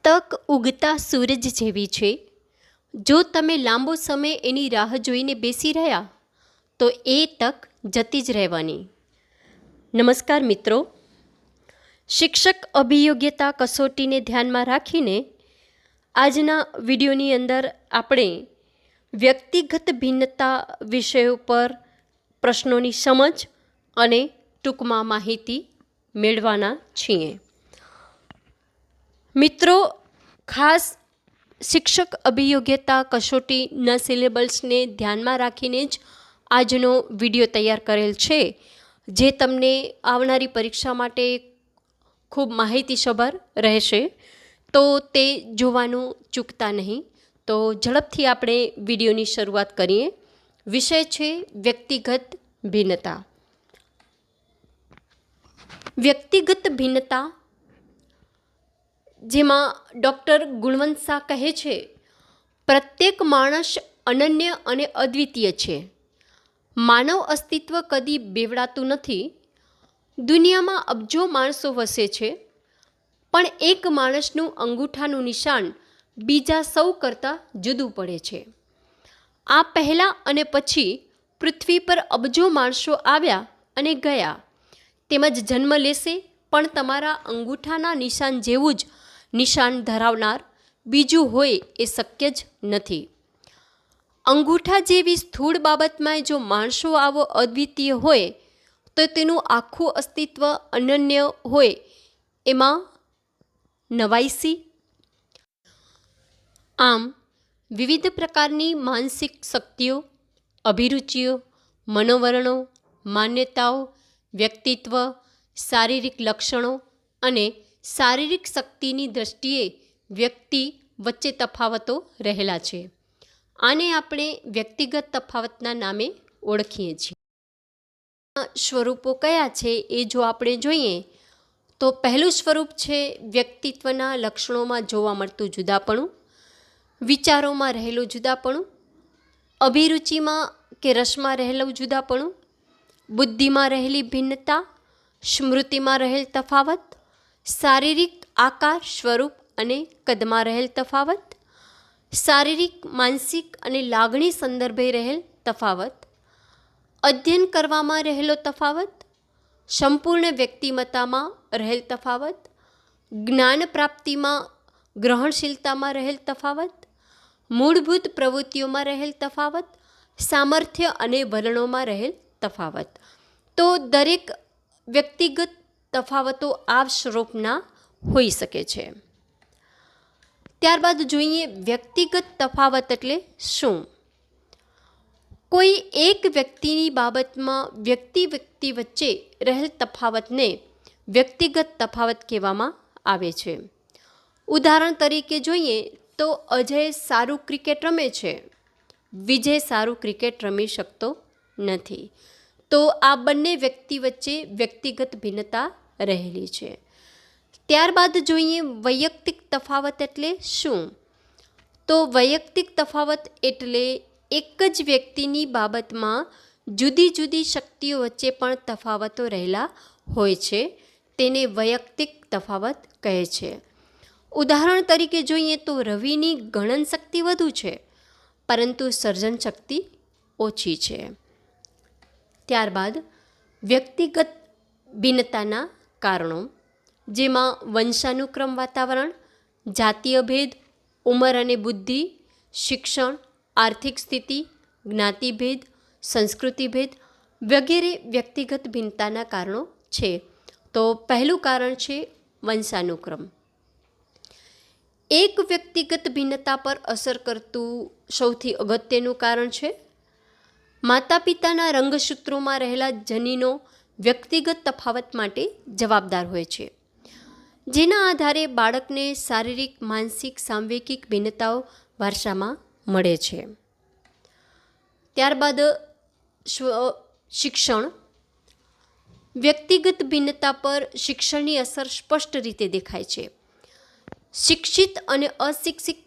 તક ઉગતા સૂરજ જેવી છે. જો તમે લાંબો સમય એની રાહ જોઈને બેસી રહ્યા તો એ તક જતી જ રહેવાની. નમસ્કાર મિત્રો, શિક્ષક અભિયોગ્યતા કસોટીને ધ્યાનમાં રાખીને આજના વિડીયોની અંદર આપણે વ્યક્તિગત ભિન્નતા વિષય ઉપર પ્રશ્નોની સમજ અને ટૂંકમાં માહિતી મેળવવાના છીએ. મિત્રો, ખાસ શિક્ષક અભિયોગ્યતા કસોટીના સિલેબસને ધ્યાનમાં રાખીને જ આજનો વિડીયો તૈયાર કરેલ છે, જે તમને આવનારી પરીક્ષા માટે ખૂબ માહિતીસભર રહેશે. તો તે જોવાનું ચૂકતા નહીં. તો ઝડપથી આપણે વિડીયોની શરૂઆત કરીએ. વિષય છે વ્યક્તિગત ભિન્નતા. વ્યક્તિગત ભિન્નતા, જેમાં ડૉક્ટર ગુણવંત શાહ કહે છે, પ્રત્યેક માણસ અનન્ય અને અદ્વિતીય છે. માનવ અસ્તિત્વ કદી બેવડાતું નથી. દુનિયામાં અબજો માણસો વસે છે, પણ એક માણસનું અંગૂઠાનું નિશાન બીજા સૌ કરતાં જુદું પડે છે. આ પહેલાં અને પછી પૃથ્વી પર અબજો માણસો આવ્યા અને ગયા, તેમજ જન્મ લેશે, પણ તમારા અંગૂઠાના નિશાન જેવું જ નિશાન ધરાવનાર બીજું હોય એ શક્ય જ નથી. અંગૂઠા જેવી સ્થૂળ બાબતમાં જો માણસો આવો અદ્વિતીય હોય તો તેનું આખું અસ્તિત્વ અનન્ય હોય એમાં નવાઈસી. આમ વિવિધ પ્રકારની માનસિક શક્તિઓ, અભિરુચિઓ, મનોવરણો, માન્યતાઓ, વ્યક્તિત્વ, શારીરિક લક્ષણો અને શારીરિક શક્તિની દ્રષ્ટિએ વ્યક્તિ વચ્ચે તફાવતો રહેલા છે. આને આપણે વ્યક્તિગત તફાવતના નામે ઓળખીએ છીએ. સ્વરૂપો કયા છે એ જો આપણે જોઈએ તો પહેલું સ્વરૂપ છે વ્યક્તિત્વના લક્ષણોમાં જોવા મળતું જુદાપણું, વિચારોમાં રહેલું જુદાપણું, અભિરુચિમાં કે રસમાં રહેલું જુદાપણું, બુદ્ધિમાં રહેલી ભિન્નતા, સ્મૃતિમાં રહેલ તફાવત, શારીરિક આકાર, સ્વરૂપ અને કદમાં રહેલ તફાવત, શારીરિક, માનસિક અને લાગણી સંદર્ભે રહેલ તફાવત, અધ્યયન કરવામાં રહેલો તફાવત, સંપૂર્ણ વ્યક્તિમત્તામાં રહેલ તફાવત, જ્ઞાન પ્રાપ્તિમાં ગ્રહણશીલતામાં રહેલ તફાવત, મૂળભૂત પ્રવૃત્તિઓમાં રહેલ તફાવત, સામર્થ્ય અને વલણોમાં રહેલ તફાવત. તો દરેક વ્યક્તિગત તફાવતો આ સ્વરૂપના હોઈ શકે છે. ત્યારબાદ જોઈએ વ્યક્તિગત તફાવત એટલે શું. કોઈ એક વ્યક્તિની બાબતમાં વ્યક્તિ વચ્ચે રહેલ તફાવતને વ્યક્તિગત તફાવત કહેવામાં આવે છે. ઉદાહરણ તરીકે જોઈએ તો અજય સારું ક્રિકેટ રમે છે, વિજય સારું ક્રિકેટ રમી શકતો નથી. તો આ બંને વ્યક્તિ વચ્ચે વ્યક્તિગત ભિન્નતા રહેલી છે. ત્યારબાદ જોઈએ વૈયક્તિક તફાવત એટલે શું. તો વૈયક્તિક તફાવત એટલે એક જ વ્યક્તિની બાબતમાં જુદી જુદી શક્તિઓ વચ્ચે પણ તફાવતો રહેલા હોય છે, તેને વૈયક્તિક તફાવત કહે છે. ઉદાહરણ તરીકે જોઈએ તો રવિની ગણન શક્તિ વધુ છે, પરંતુ સર્જન શક્તિ ઓછી છે. ત્યારબાદ વ્યક્તિગત ભિન્નતાના કારણો, જેમાં વંશાનુક્રમ, વાતાવરણ, જાતીય ભેદ, ઉંમર અને બુદ્ધિ, શિક્ષણ, આર્થિક સ્થિતિ, જ્ઞાતિભેદ, સંસ્કૃતિભેદ વગેરે વ્યક્તિગત ભિન્નતાના કારણો છે. તો પહેલું કારણ છે વંશાનુક્રમ. એક વ્યક્તિગત ભિન્નતા પર અસર કરતું સૌથી અગત્યનું કારણ છે માતા પિતાના રંગસૂત્રોમાં રહેલા જનીનો વ્યક્તિગત તફાવત માટે જવાબદાર હોય છે, જેના આધારે બાળકને શારીરિક, માનસિક, સાંવેગિક ભિન્નતાઓ વારસામાં મળે છે. ત્યારબાદ શિક્ષણ. વ્યક્તિગત ભિન્નતા પર શિક્ષણની અસર સ્પષ્ટ રીતે દેખાય છે. શિક્ષિત અને અશિક્ષિત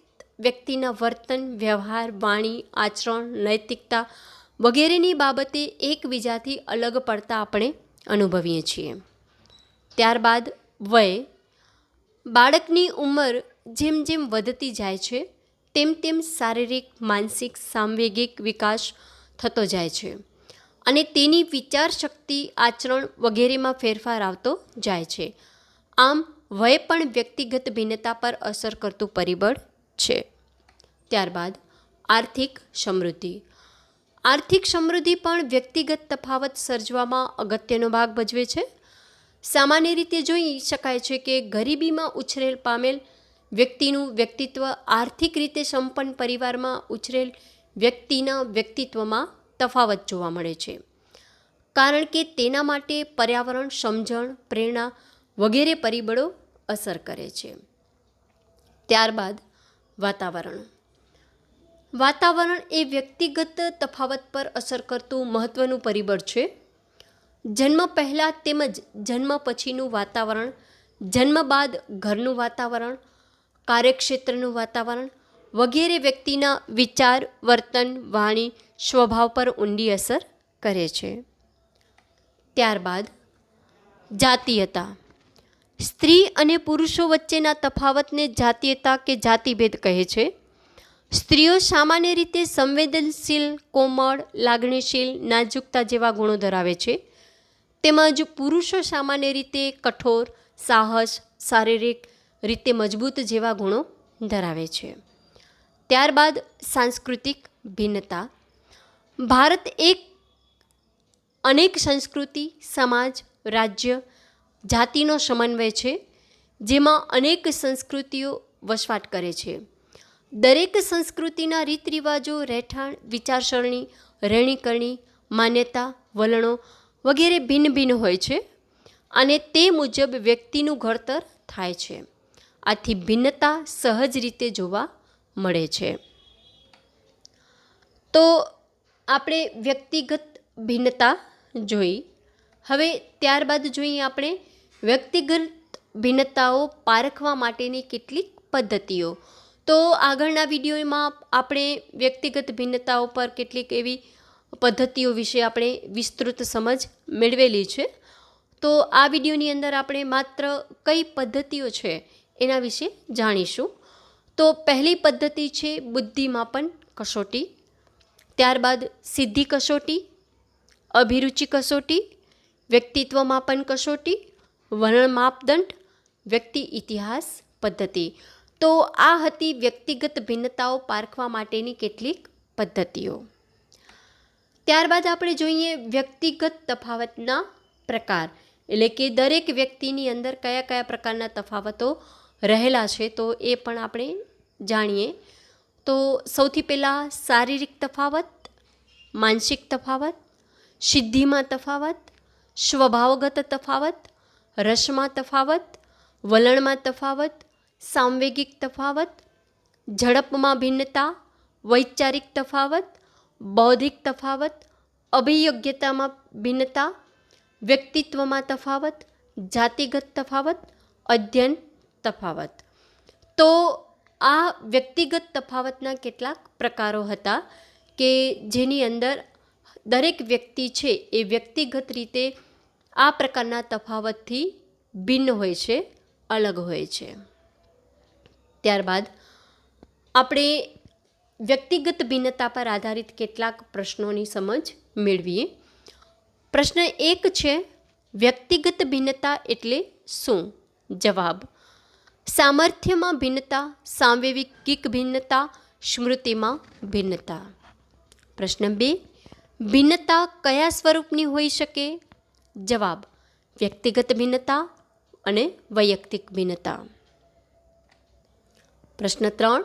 વ્યક્તિના વર્તન, વ્યવહાર, વાણી, આચરણ, નૈતિકતા વગેરેની બાબતે એકબીજાથી અલગ પડતા આપણે અનુભવીએ છીએ. ત્યારબાદ વય. બાળકની ઉંમર જેમ જેમ વધતી જાય છે તેમ તેમ શારીરિક, માનસિક, સાંવેગિક વિકાસ થતો જાય છે અને તેની વિચાર શક્તિ, આચરણ વગેરેમાં ફેરફાર આવતો જાય છે. આમ વય પણ વ્યક્તિગત ભિન્નતા પર અસર કરતું પરિબળ છે. ત્યારબાદ આર્થિક સમૃદ્ધિ. આર્થિક સમૃદ્ધિ પણ વ્યક્તિગત તફાવત સર્જવામાં અગત્યનો ભાગ ભજવે છે. સામાન્ય રીતે જોઈ શકાય છે કે ગરીબીમાં ઉછરેલ પામેલ વ્યક્તિનું વ્યક્તિત્વ આર્થિક રીતે સંપન્ન પરિવારમાં ઉછરેલ વ્યક્તિના વ્યક્તિત્વમાં તફાવત જોવા મળે છે, કારણ કે તેના માટે પર્યાવરણ, સમજણ, પ્રેરણા વગેરે પરિબળો અસર કરે છે. ત્યારબાદ વાતાવરણ. વાતાવરણ એ વ્યક્તિગત તફાવત પર અસર કરતું મહત્ત્વનું પરિબળ છે. જન્મ પહેલાં તેમજ જન્મ પછીનું વાતાવરણ, જન્મ બાદ ઘરનું વાતાવરણ, કાર્યક્ષેત્રનું વાતાવરણ વગેરે વ્યક્તિના વિચાર, વર્તન, વાણી, સ્વભાવ પર ઊંડી અસર કરે છે. ત્યારબાદ જાતીયતા. સ્ત્રી અને પુરુષો વચ્ચેના તફાવતને જાતીયતા કે જાતિભેદ કહે છે. સ્ત્રીઓ સામાન્ય રીતે સંવેદનશીલ, કોમળ, લાગણીશીલ, નાજુકતા જેવા ગુણો ધરાવે છે, તેમજ પુરુષો સામાન્ય રીતે કઠોર, સાહસ, શારીરિક રીતે મજબૂત જેવા ગુણો ધરાવે છે. ત્યારબાદ સાંસ્કૃતિક ભિન્નતા. ભારત એક અનેક સંસ્કૃતિ, સમાજ, રાજ્ય, જાતિનો સમન્વય છે, જેમાં અનેક સંસ્કૃતિઓ વસવાટ કરે છે. દરેક સંસ્કૃતિના રીત રિવાજો, રહેઠાણ, વિચારસરણી, રહેણીકરણી, માન્યતા, વલણો વગેરે ભિન્ન ભિન્ન હોય છે અને તે મુજબ વ્યક્તિનું ઘડતર થાય છે. આથી ભિન્નતા સહજ રીતે જોવા મળે છે. તો આપણે વ્યક્તિગત ભિન્નતા જોઈ. હવે ત્યારબાદ જોઈએ આપણે વ્યક્તિગત ભિન્નતાઓ પારખવા માટેની કેટલીક પદ્ધતિઓ. તો આગળના વિડીયોમાં આપણે વ્યક્તિગત ભિન્નતાઓ પર કેટલીક એવી પદ્ધતિઓ વિશે આપણે વિસ્તૃત સમજ મેળવેલી છે. તો આ વિડીયોની અંદર આપણે માત્ર કઈ પદ્ધતિઓ છે એના વિશે જાણીશું. તો પહેલી પદ્ધતિ છે બુદ્ધિમાપન કસોટી. ત્યારબાદ સિદ્ધિ કસોટી, અભિરુચિ કસોટી, વ્યક્તિત્વ માપન કસોટી, વર્ણ માપદંડ, વ્યક્તિ ઇતિહાસ પદ્ધતિ. તો આ હતી વ્યક્તિગત ભિન્નતાઓ પારખવા માટેની કેટલીક પદ્ધતિઓ. ત્યારબાદ આપણે જોઈએ વ્યક્તિગત તફાવતના પ્રકાર, એટલે કે દરેક વ્યક્તિની અંદર કયા કયા પ્રકારના તફાવતો રહેલા છે તો એ પણ આપણે જાણીએ. તો સૌથી પહેલાં શારીરિક તફાવત, માનસિક તફાવત, સિદ્ધિમાં તફાવત, સ્વભાવગત તફાવત, રસમાં તફાવત, વલણમાં તફાવત, સાંવેગિક તફાવત, ઝડપમાં ભિન્નતા, વૈચારિક તફાવત, બૌદ્ધિક તફાવત, અભિયોગ્યતામાં ભિન્નતા, વ્યક્તિત્વમાં તફાવત, જાતિગત તફાવત, અધ્યયન તફાવત. તો આ વ્યક્તિગત તફાવતના કેટલાક પ્રકારો હતા કે જેની અંદર દરેક વ્યક્તિ છે એ વ્યક્તિગત રીતે આ પ્રકારના તફાવતથી ભિન્ન હોય છે, અલગ હોય છે. ત્યારબાદ આપણે વ્યક્તિગત ભિન્નતા પર આધારિત કેટલાક પ્રશ્નોની સમજ મેળવીએ. પ્રશ્ન 1 છે, વ્યક્તિગત ભિન્નતા એટલે શું? જવાબ: સામર્થ્યમાં ભિન્નતા, સાંવેગિક ભિન્નતા, સ્મૃતિમાં ભિન્નતા. પ્રશ્ન 2, ભિન્નતા કયા સ્વરૂપની હોઈ શકે? જવાબ: વ્યક્તિગત ભિન્નતા અને વૈયક્તિક ભિન્નતા. પ્રશ્ન 3,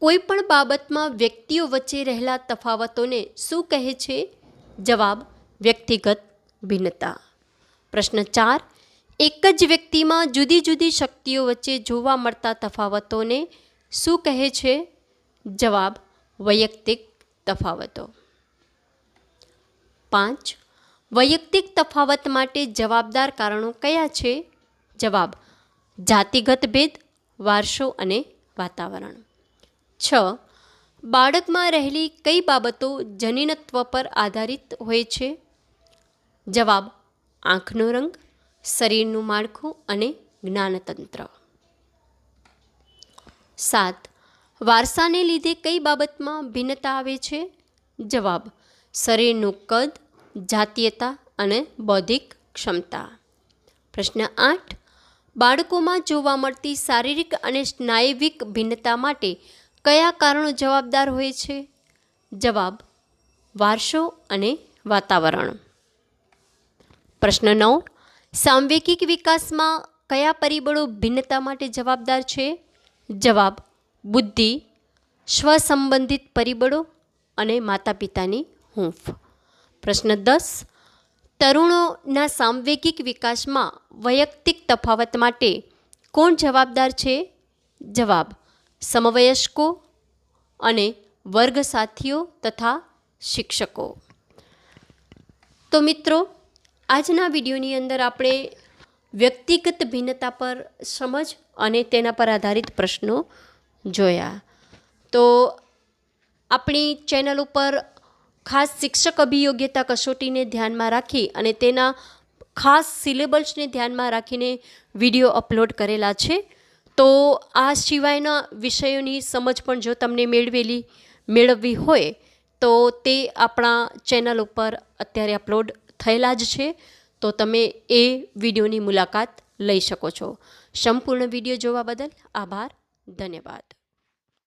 કોઈ પણ બાબતમાં વ્યક્તિઓ વચ્ચે રહેલા તફાવતોને શું કહે છે? જવાબ: વ્યક્તિગત ભિન્નતા. પ્રશ્ન 4, એક જ વ્યક્તિમાં જુદી જુદી શક્તિઓ વચ્ચે જોવા મળતા તફાવતોને શું કહે છે? જવાબ: વૈયક્તિક તફાવતો. 5, વૈયક્તિક તફાવત માટે જવાબદાર કારણો કયા છે? જવાબ: જાતિગત ભેદ, વારસો અને વાતાવરણ. 6, બાળકમાં રહેલી કઈ બાબતો જનીનત્વ પર આધારિત હોય છે? જવાબ: આંખનો રંગ, શરીરનું માળખું અને જ્ઞાનતંત્ર. 7. વારસાને લીધે કઈ બાબતમાં ભિન્નતા આવે છે? જવાબ: શરીરનું કદ, જાતીયતા અને બૌદ્ધિક ક્ષમતા. પ્રશ્ન 8. બાળકોમાં જોવા મળતી શારીરિક અને સ્નાયુવિક ભિન્નતા માટે કયા કારણો જવાબદાર હોય છે? જવાબ: વારસો અને વાતાવરણ. પ્રશ્ન 9. સાંવેગિક વિકાસમાં કયા પરિબળો ભિન્નતા માટે જવાબદાર છે? જવાબ: બુદ્ધિ, સ્વસંબંધિત પરિબળો અને માતા પિતાની હૂંફ. પ્રશ્ન 10. તરુણોના સાંવેગિક વિકાસમાં વૈયક્તિક તફાવત માટે કોણ જવાબદાર છે? જવાબ: સમવયસ્કો અને વર્ગ સાથીઓ તથા શિક્ષકો. તો મિત્રો, આજના વિડીયોની અંદર આપણે વ્યક્તિગત ભિન્નતા પર સમજ અને તેના પર આધારિત પ્રશ્નો જોયા. તો આપણી ચેનલ ઉપર ખાસ શિક્ષક અભિયોગ્યતા કસોટીને ધ્યાનમાં રાખી અને તેના ખાસ સિલેબસને ધ્યાનમાં રાખીને વિડીયો અપલોડ કરેલા છે. તો આ સિવાયના વિષયોની સમજ પણ જો તમને મેળવવી હોય તો તે આપણા ચેનલ ઉપર અત્યારે અપલોડ થયેલા જ છે. તો તમે એ વિડીયોની મુલાકાત લઈ શકો છો. સંપૂર્ણ વિડીયો જોવા બદલ આભાર. ધન્યવાદ.